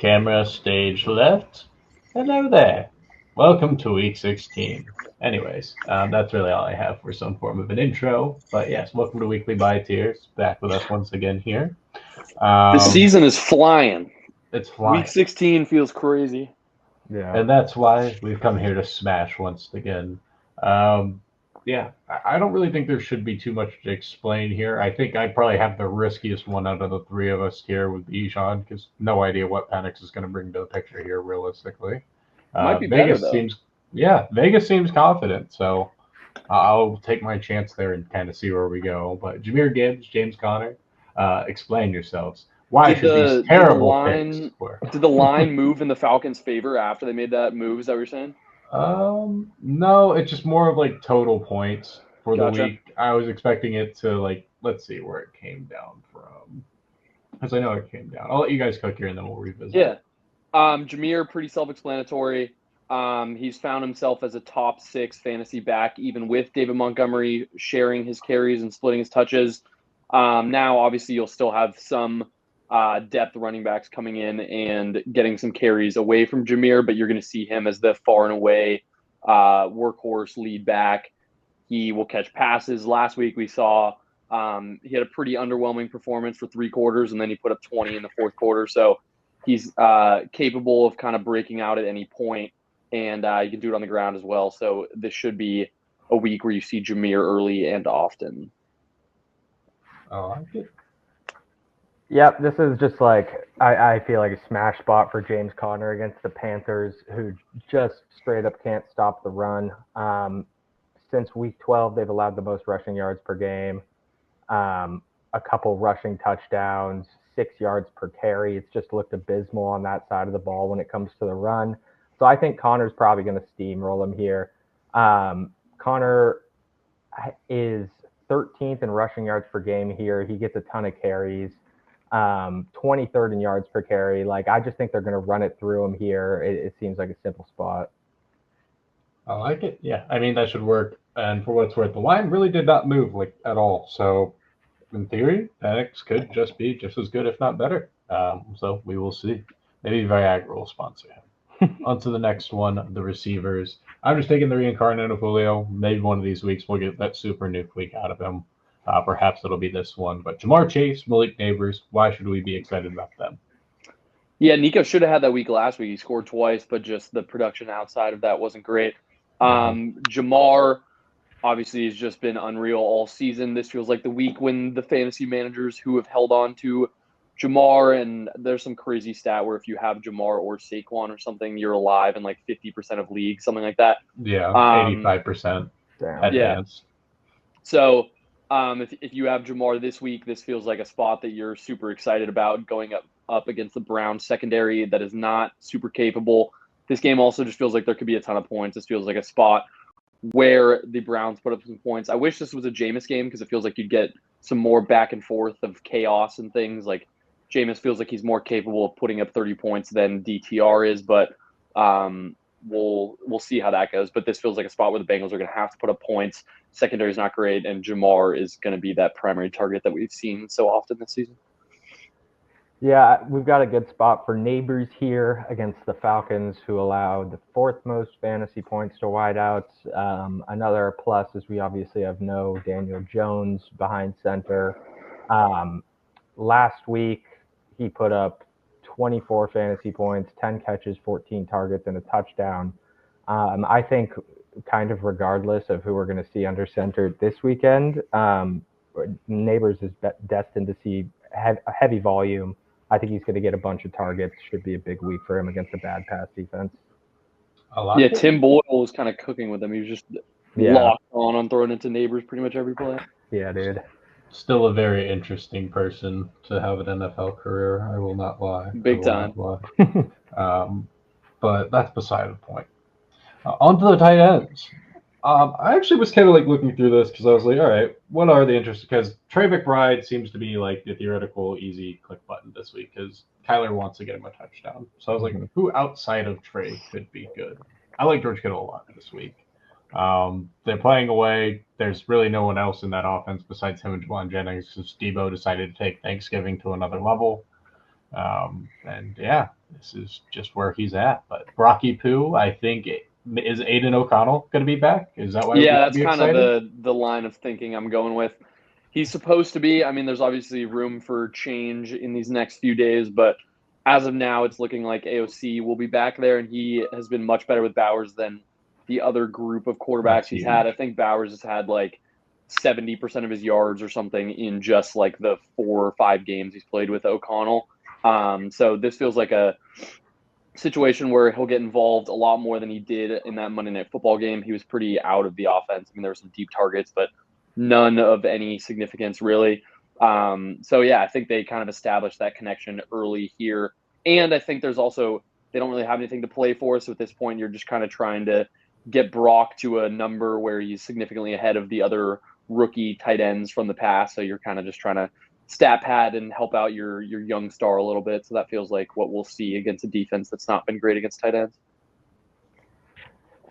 Camera, stage left. Hello there. Welcome to week 16. Anyways, that's really all I have for some form of an intro. But yes, welcome to Weekly Buy Tiers. Back with us once again here. The season is flying. It's flying. Week 16 feels crazy. Yeah. And that's why we've come here to smash once again. Yeah, I don't really think there should be too much to explain here. I think I probably have the riskiest one out of the three of us here with Bijan, because no idea what Penix is going to bring to the picture here, realistically. Might be Vegas better, though. Vegas seems confident, so I'll take my chance there and kind of see where we go. But Jameer Gibbs, James Conner, explain yourselves. Why should these terrible picks work? Did the line move in the Falcons' favor after they made that move? Is that what you're saying? No, it's just more of like total points for Gotcha. the week. I was expecting it to let's see where it came down from, because I know it came down. I'll let you guys cook here and then we'll revisit. Yeah. Jameer, pretty self-explanatory. He's found himself as a top 6 fantasy back, even with David Montgomery sharing his carries and splitting his touches. Now, obviously, you'll still have some depth running backs coming in and getting some carries away from Jameer, but you're going to see him as the far and away workhorse lead back. He will catch passes. Last week we saw he had a pretty underwhelming performance for 3 quarters, and then he put up 20 in the 4th quarter. So he's capable of kind of breaking out at any point, and he can do it on the ground as well. So this should be a week where you see Jameer early and often. I like it. Yep, this is just like I feel like a smash spot for James Conner against the Panthers, who just straight up can't stop the run. Since week 12, they've allowed the most rushing yards per game, a couple rushing touchdowns, 6 yards per carry. It's just looked abysmal on that side of the ball when it comes to the run. So I think Connor's probably going to steamroll him here. Connor is 13th in rushing yards per game here. He gets a ton of carries. 23rd in yards per carry. Like, I just think they're going to run it through him here. It seems like a simple spot. I like it. Yeah, I mean, that should work. And for what it's worth, the line really did not move at all. So in theory, Penix could just be just as good, if not better. So we will see. Maybe Viagra will sponsor him. On to the next one, the receivers. I'm just taking the reincarnate of Julio. Maybe one of these weeks we'll get that super nuke week out of him. Perhaps it'll be this one. But Jamar Chase, Malik Neighbors, why should we be excited about them? Yeah, Nico should have had that week last week. He scored twice, but just the production outside of that wasn't great. Jamar, obviously, has just been unreal all season. This feels like the week when the fantasy managers who have held on to Jamar, and there's some crazy stat where if you have Jamar or Saquon or something, you're alive in like 50% of leagues, something like that. Yeah, 85%. Advanced. So if you have Jamar this week, this feels like a spot that you're super excited about going up against the Browns secondary that is not super capable. This game also just feels like there could be a ton of points. This feels like a spot where the Browns put up some points. I wish this was a Jameis game because it feels like you'd get some more back and forth of chaos and things. Like Jameis feels like he's more capable of putting up 30 points than DTR is, but we'll see how that goes. But this feels like a spot where the Bengals are going to have to put up points. Secondary is not great, and Jamar is going to be that primary target that we've seen so often this season. Yeah, we've got a good spot for Neighbors here against the Falcons, who allowed the 4th most fantasy points to wideouts. Another plus is we obviously have no Daniel Jones behind center. Last week, he put up 24 fantasy points, 10 catches, 14 targets, and a touchdown. I think kind of regardless of who we're going to see under center this weekend, Neighbors is destined to see a heavy volume. I think he's going to get a bunch of targets. Should be a big week for him against a bad pass defense. Tim Boyle was kind of cooking with him. He was just locked on throwing into Neighbors pretty much every play. Yeah, dude. Still a very interesting person to have an NFL career. I will not lie. Big time. But that's beside the point. On to the tight ends. I actually was kind of like looking through this because I was like, all right, what are the interesting? Because Trey McBride seems to be like the theoretical easy click button this week because Kyler wants to get him a touchdown. So I was like, who outside of Trey could be good? I like George Kittle a lot this week. They're playing away. There's really no one else in that offense besides him and Juwan Jennings because Debo decided to take Thanksgiving to another level. And yeah, this is just where he's at. But Brocky Poo, I think, is Aiden O'Connell going to be back? Is that why we Yeah, should that's be kind of excited? the line of thinking I'm going with. He's supposed to be. I mean, there's obviously room for change in these next few days, but as of now, it's looking like AOC will be back there, and he has been much better with Bowers than the other group of quarterbacks That's he's had. I huge. think Bowers has had like 70% of his yards or something in just like the 4 or 5 games he's played with O'Connell. So this feels like a situation where he'll get involved a lot more than he did in that Monday Night Football game. He was pretty out of the offense. I mean, there were some deep targets, but none of any significance really. So yeah, I think they kind of established that connection early here, and I think there's also they don't really have anything to play for. So at this point, you're just kind of trying to get Brock to a number where he's significantly ahead of the other rookie tight ends from the past. So you're kind of just trying to stat pad and help out your young star a little bit. So that feels like what we'll see against a defense that's not been great against tight ends.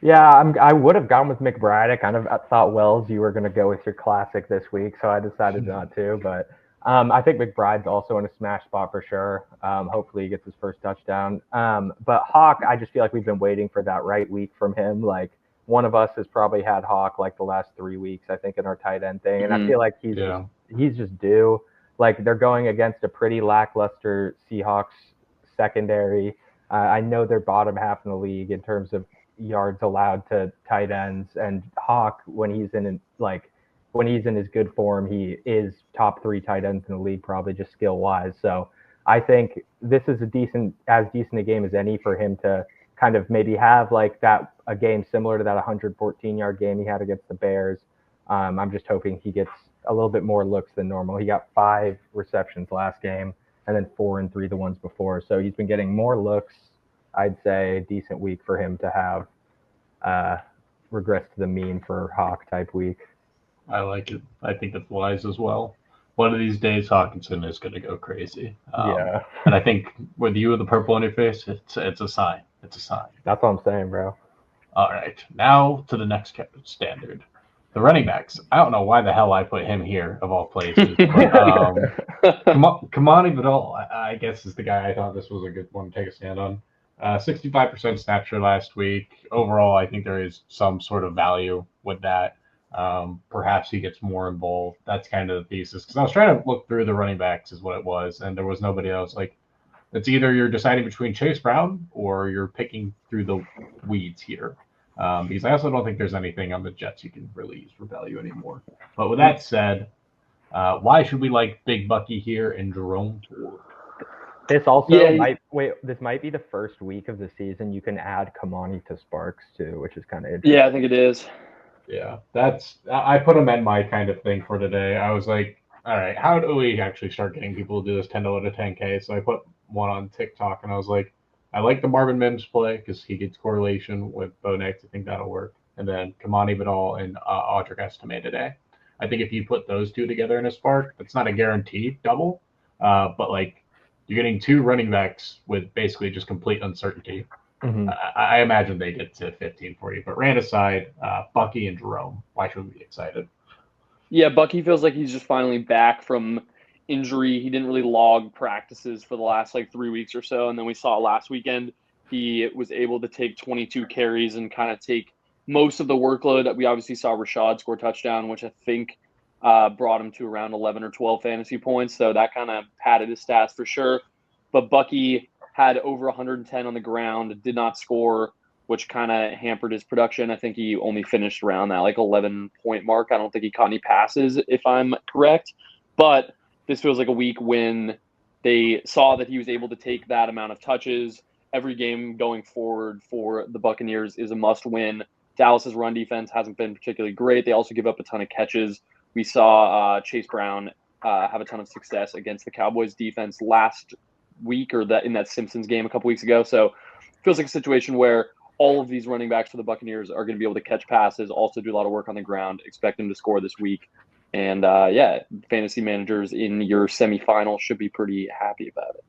Yeah, I would have gone with McBride. I kind of thought, Wells, you were going to go with your classic this week, so I decided not to. But I think McBride's also in a smash spot for sure. Hopefully he gets his first touchdown. But Hawk, I just feel like we've been waiting for that right week from him. Like one of us has probably had Hawk like the last 3 weeks, I think, in our tight end thing. And I feel like he's just due. Like they're going against a pretty lackluster Seahawks secondary. I know they're bottom half in the league in terms of yards allowed to tight ends, and Hawk when he's in his good form, he is top 3 tight ends in the league, probably just skill wise. So I think this is as decent a game as any for him to kind of maybe have like that a game similar to that 114-yard game he had against the Bears. I'm just hoping he gets a little bit more looks than normal. He got 5 receptions last game, and then 4 and 3 the ones before. So he's been getting more looks. I'd say a decent week for him to have regress to the mean for Hawk type week. I like it. I think it's wise as well. One of these days, Hawkinson is going to go crazy. Yeah. And I think with you with the purple on your face, it's a sign. It's a sign. That's what I'm saying, bro. All right, now to the next standard. The running backs. I don't know why the hell I put him here of all places, but Kamani Vidal, I guess, is the guy I thought this was a good one to take a stand on. 65% snap share last week. Overall, I think there is some sort of value with that. Perhaps he gets more involved. That's kind of the thesis. Because I was trying to look through the running backs, is what it was, and there was nobody else. Like, it's either you're deciding between Chase Brown or you're picking through the weeds here. Because I also don't think there's anything on the Jets you can really use for value anymore. But with that said, why should we like Big Bucky here and Jerome Ford? This also this might be the first week of the season you can add Kamani to Sparks too, which is kind of interesting. Yeah, I think it is. Yeah, I put him in my kind of thing for today. I was like, all right, how do we actually start getting people to do this 10 to 10K? So I put one on TikTok, and I was like, I like the Marvin Mims play because he gets correlation with Bo Nix. I think that'll work. And then Kamani Vidal and Audric Estime today. I think if you put those two together in a spark, that's not a guaranteed double, but like you're getting 2 running backs with basically just complete uncertainty. Mm-hmm. I imagine they get to 15 for you. But rant aside, Bucky and Jerome, why should we be excited? Yeah, Bucky feels like he's just finally back from injury. He didn't really log practices for the last like 3 weeks or so. And then we saw last weekend he was able to take 22 carries and kind of take most of the workload. We obviously saw Rashad score touchdown, which I think brought him to around 11 or 12 fantasy points. So that kind of padded his stats for sure. But Bucky had over 110 on the ground, did not score, which kind of hampered his production. I think he only finished around that like 11-point mark. I don't think he caught any passes, if I'm correct. But this feels like a week when they saw that he was able to take that amount of touches. Every game going forward for the Buccaneers is a must-win. Dallas's run defense hasn't been particularly great. They also give up a ton of catches. We saw Chase Brown have a ton of success against the Cowboys defense last week, or in that Simpsons game a couple weeks ago. So it feels like a situation where all of these running backs for the Buccaneers are going to be able to catch passes, also do a lot of work on the ground. Expect them to score this week. And fantasy managers in your semifinal should be pretty happy about it.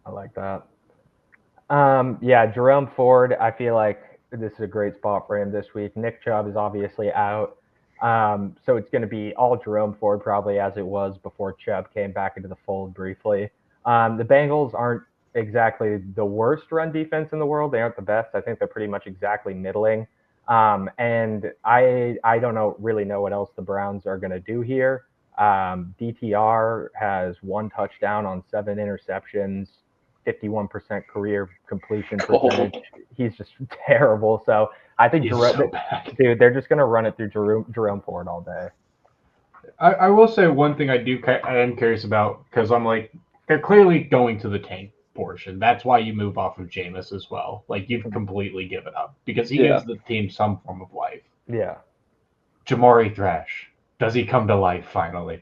I like that. Jerome Ford, I feel like this is a great spot for him this week. Nick Chubb is obviously out. So it's going to be all Jerome Ford probably as it was before Chubb came back into the fold briefly. The Bengals aren't exactly the worst run defense in the world. They aren't the best. I think they're pretty much exactly middling. And I don't really know what else the Browns are going to do here. DTR has 1 touchdown on 7 interceptions, 51% career completion percentage. He's just terrible. So I think dude, they're just going to run it through Jerome Ford all day. I will say one thing I am curious about, because I'm like, they're clearly going to the tank portion. That's why you move off of Jameis as well. Like, you've completely given up because he gives the team some form of life. Yeah. Jamari Thrash, does he come to life finally?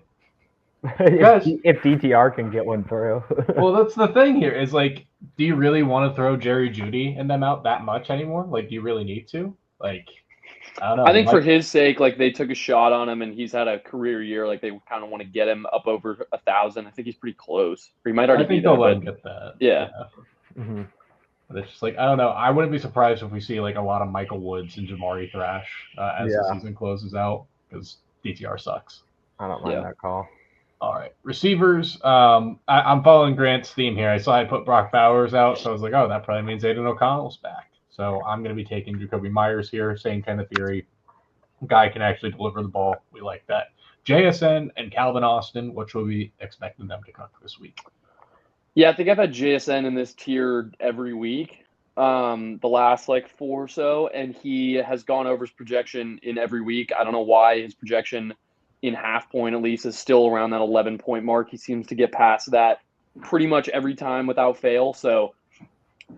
if DTR can get one through. Well, that's the thing here is like, do you really want to throw Jerry Jeudy and them out that much anymore? Like, do you really need to? Like, I don't know. I think for his sake, like they took a shot on him, and he's had a career year. Like they kind of want to get him up over 1,000. I think he's pretty close. Or he might already be there. I think they'll let him get that. Yeah. Mm-hmm. But it's just like, I don't know. I wouldn't be surprised if we see like a lot of Michael Woods and Jamari Thrash as the season closes out because DTR sucks. I don't mind that call. All right, receivers. I'm following Grant's theme here. I saw I put Brock Bowers out, so I was like, oh, that probably means Aiden O'Connell's back. So I'm going to be taking Jacoby Myers here. Same kind of theory. Guy can actually deliver the ball. We like that. JSN and Calvin Austin, what should we be expecting them to cook this week? Yeah, I think I've had JSN in this tier every week, the last like 4 or so, and he has gone over his projection in every week. I don't know why his projection in half point at least is still around that 11-point mark. He seems to get past that pretty much every time without fail. So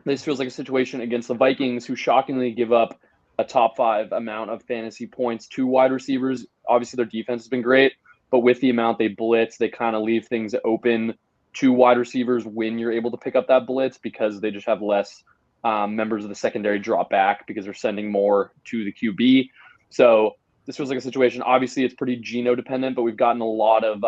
this feels like a situation against the Vikings, who shockingly give up a top 5 amount of fantasy points to wide receivers. Obviously, their defense has been great, but with the amount they blitz, they kind of leave things open to wide receivers when you're able to pick up that blitz, because they just have less members of the secondary drop back because they're sending more to the QB. So this feels like a situation. Obviously, it's pretty Geno dependent, but we've gotten a lot of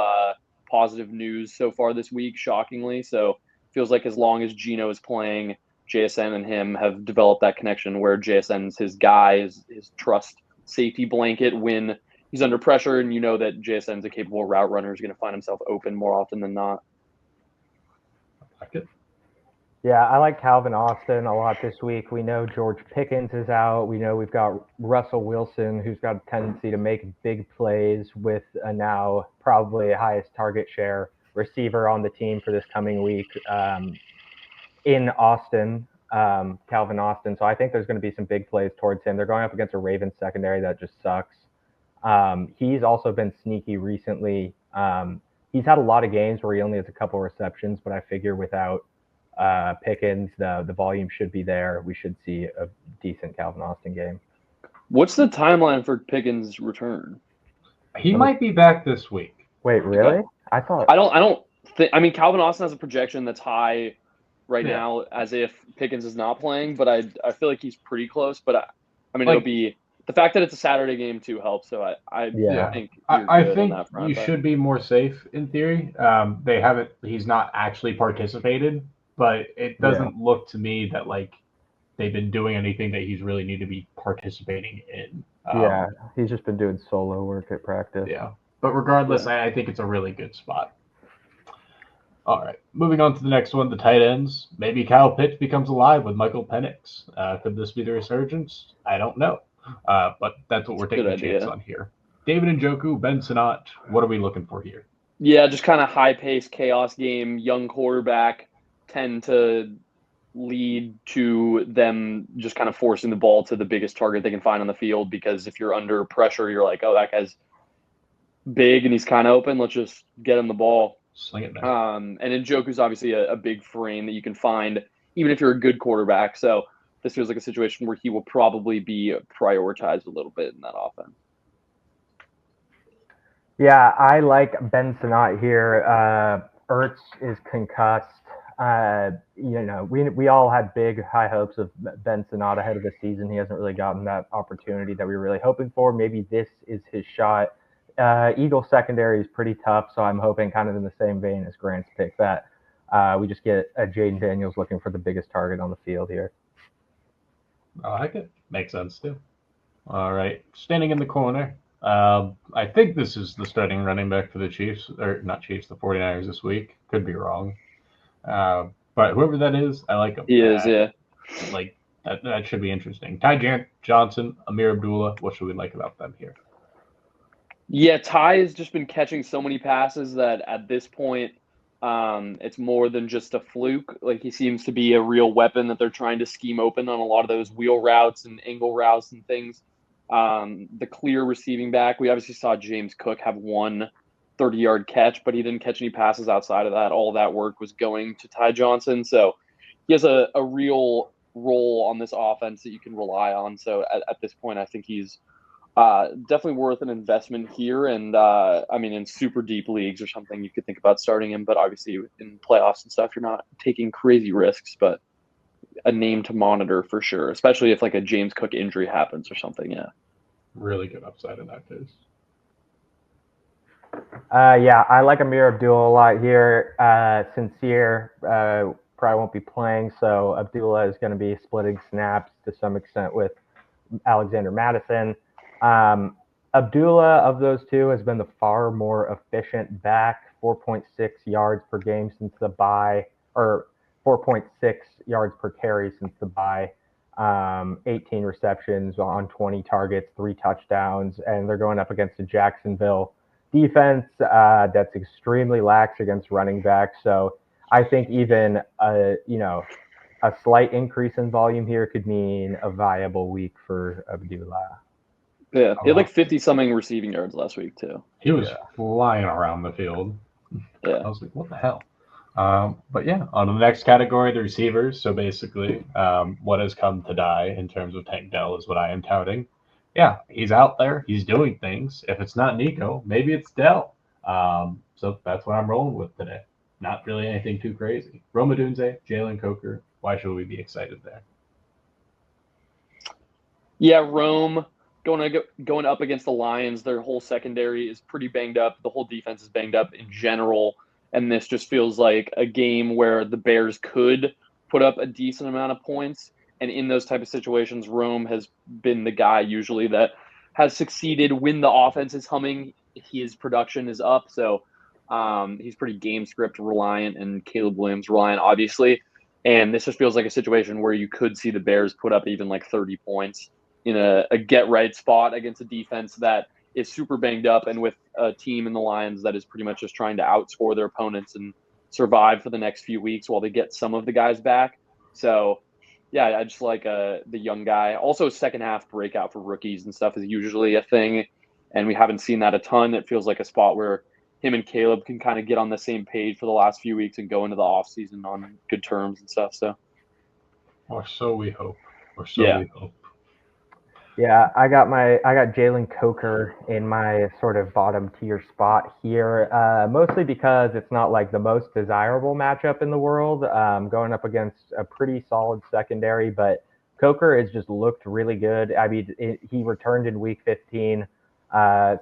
positive news so far this week, shockingly. So it feels like as long as Geno is playing, JSN and him have developed that connection where JSN's his guy, his trust safety blanket when he's under pressure, and you know that JSN's a capable route runner who's going to find himself open more often than not. I like it. Yeah, I like Calvin Austin a lot this week. We know George Pickens is out. We know we've got Russell Wilson, who's got a tendency to make big plays with a now probably highest target share receiver on the team for this coming week in Austin, Calvin Austin. So I think there's going to be some big plays towards him. They're going up against a Ravens secondary that just sucks. He's also been sneaky recently. He's had a lot of games where he only has a couple receptions, but I figure without Pickens, the volume should be there. We should see a decent Calvin Austin game. What's the timeline for Pickens' return? He might be back this week. Wait, really? I don't think. I mean, Calvin Austin has a projection that's high right now, as if Pickens is not playing. But I feel like he's pretty close. But I mean, it'll be the fact that it's a Saturday game too helps. So I think you should be more safe in theory. They haven't. He's not actually participated. But it doesn't look to me that like they've been doing anything that he's really need to be participating in. He's just been doing solo work at practice. Yeah, but regardless, I think it's a really good spot. All right, moving on to the next one, the tight ends. Maybe Kyle Pitts becomes alive with Michael Penix. Could this be the resurgence? I don't know, but that's what we're taking a chance on here. David Njoku, Ben Sinnott, what are we looking for here? Yeah, just kind of high-paced chaos game, young quarterback. Tend to lead to them just kind of forcing the ball to the biggest target they can find on the field, because if you're under pressure, you're like, oh, that guy's big and he's kind of open. Let's just get him the ball. Sling it back. And Njoku's obviously a big frame that you can find even if you're a good quarterback. So this feels like a situation where he will probably be prioritized a little bit in that offense. Yeah, I like Ben Sinnott here. Ertz is concussed. We all had big high hopes of Ben Sinnott ahead of the season. He hasn't really gotten that opportunity that we were really hoping for. Maybe this is his shot. Eagle secondary is pretty tough, so I'm hoping, kind of in the same vein as Grant's pick, that we just get Jaden Daniels looking for the biggest target on the field here. I like it. Makes sense too. All right, standing in the corner. I think this is the starting running back for the Chiefs, or not Chiefs, the 49ers this week. Could be wrong. But whoever that is, I like him. He is, yeah. Like that should be interesting. Johnson, Amir Abdullah. What should we like about them here? Yeah, Ty has just been catching so many passes that at this point, it's more than just a fluke. Like he seems to be a real weapon that they're trying to scheme open on a lot of those wheel routes and angle routes and things. The clear receiving back, we obviously saw James Cook have one 30-yard catch, but he didn't catch any passes outside of that. All that work was going to Ty Johnson. So he has a real role on this offense that you can rely on. So at this point, I think he's definitely worth an investment here. And I mean, in super deep leagues or something, you could think about starting him. But obviously, in playoffs and stuff, you're not taking crazy risks. But a name to monitor for sure, especially if like a James Cook injury happens or something. Yeah. Really good upside in that case. Yeah, I like Amir Abdullah a lot here. Sincere probably won't be playing, so Abdullah is going to be splitting snaps to some extent with Alexander Madison. Abdullah, of those two, has been the far more efficient back, 4.6 yards per game since the bye, or 4.6 yards per carry since the bye. 18 receptions on 20 targets, 3 touchdowns, and they're going up against a Jacksonville defense that's extremely lax against running backs. So I think even a slight increase in volume here could mean a viable week for Abdullah. Yeah, he had like 50-something receiving yards last week too. He was flying around the field. Yeah. I was like, what the hell? But yeah, on the next category, the receivers. So basically, what has come to die in terms of Tank Dell is what I am touting. Yeah, he's out there. He's doing things. If it's not Nico, maybe it's Dell. So that's what I'm rolling with today. Not really anything too crazy. Rome Odunze, Jalen Coker. Why should we be excited there? Yeah, Rome going up against the Lions. Their whole secondary is pretty banged up. The whole defense is banged up in general. And this just feels like a game where the Bears could put up a decent amount of points. And in those type of situations, Rome has been the guy usually that has succeeded when the offense is humming. His production is up. So he's pretty game script reliant and Caleb Williams reliant, obviously. And this just feels like a situation where you could see the Bears put up even like 30 points in a get right spot against a defense that is super banged up and with a team in the Lions that is pretty much just trying to outscore their opponents and survive for the next few weeks while they get some of the guys back. So, yeah, I just like the young guy. Also, second half breakout for rookies and stuff is usually a thing, and we haven't seen that a ton. It feels like a spot where him and Caleb can kind of get on the same page for the last few weeks and go into the offseason on good terms and stuff. So, or so we hope. We hope. Yeah, I got Jalen Coker in my sort of bottom tier spot here, mostly because it's not like the most desirable matchup in the world, going up against a pretty solid secondary, but Coker has just looked really good. I mean, he returned in week 15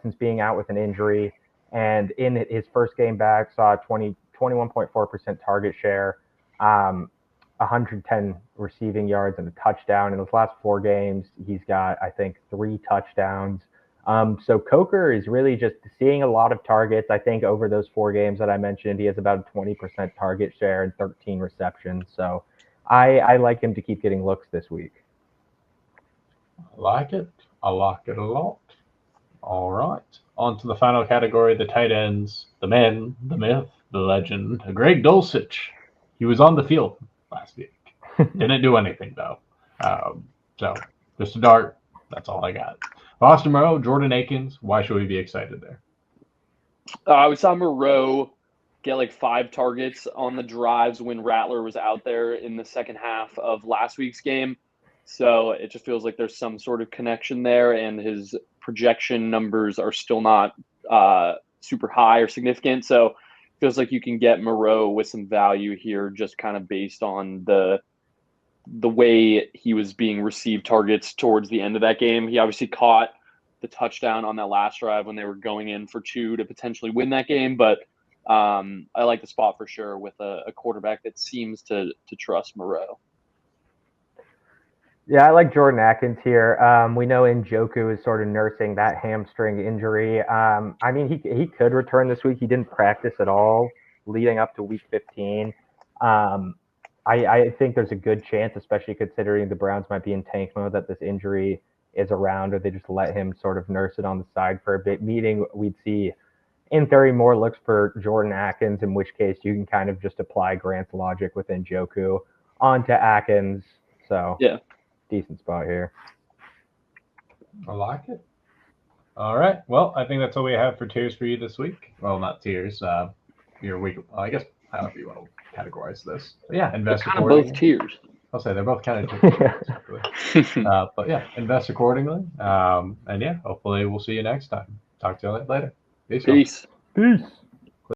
since being out with an injury, and in his first game back saw 21.4% target share. 110 receiving yards and a touchdown. In those last 4 games, he's got, I think, 3 touchdowns. So Coker is really just seeing a lot of targets. I think over those 4 games that I mentioned, he has about a 20% target share and 13 receptions. So I like him to keep getting looks this week. I like it. I like it a lot. All right. On to the final category, the tight ends, the man, the myth, the legend, Greg Dulcich. He was on the field last week. Didn't do anything, though. So, just a dart. That's all I got. Boston Moreau, Jordan Akins. Why should we be excited there? We saw Moreau get like 5 targets on the drives when Rattler was out there in the second half of last week's game. So it just feels like there's some sort of connection there, and his projection numbers are still not super high or significant. So it feels like you can get Moreau with some value here, just kind of based on the way he was being received targets towards the end of that game. He obviously caught the touchdown on that last drive when they were going in for 2 to potentially win that game. But I like the spot for sure with a quarterback that seems to trust Moreau. Yeah, I like Jordan Akins here. We know Njoku is sort of nursing that hamstring injury. I mean, he could return this week. He didn't practice at all leading up to week 15. I think there's a good chance, especially considering the Browns might be in tank mode, that this injury is around, or they just let him sort of nurse it on the side for a bit. Meaning we'd see, in theory, more looks for Jordan Akins, in which case you can kind of just apply Grant's logic within Njoku onto Akins. So Yeah. decent spot here. I like it. All right. Well, I think that's all we have for tiers for you this week. Well, not tiers. Your week. I guess however you want to categorize this. But yeah, invest Kind of accordingly. both tiers. I'll say they're both kind of tiers. But yeah, invest accordingly. And yeah, hopefully we'll see you next time. Talk to you later. Peace. Peace. Peace.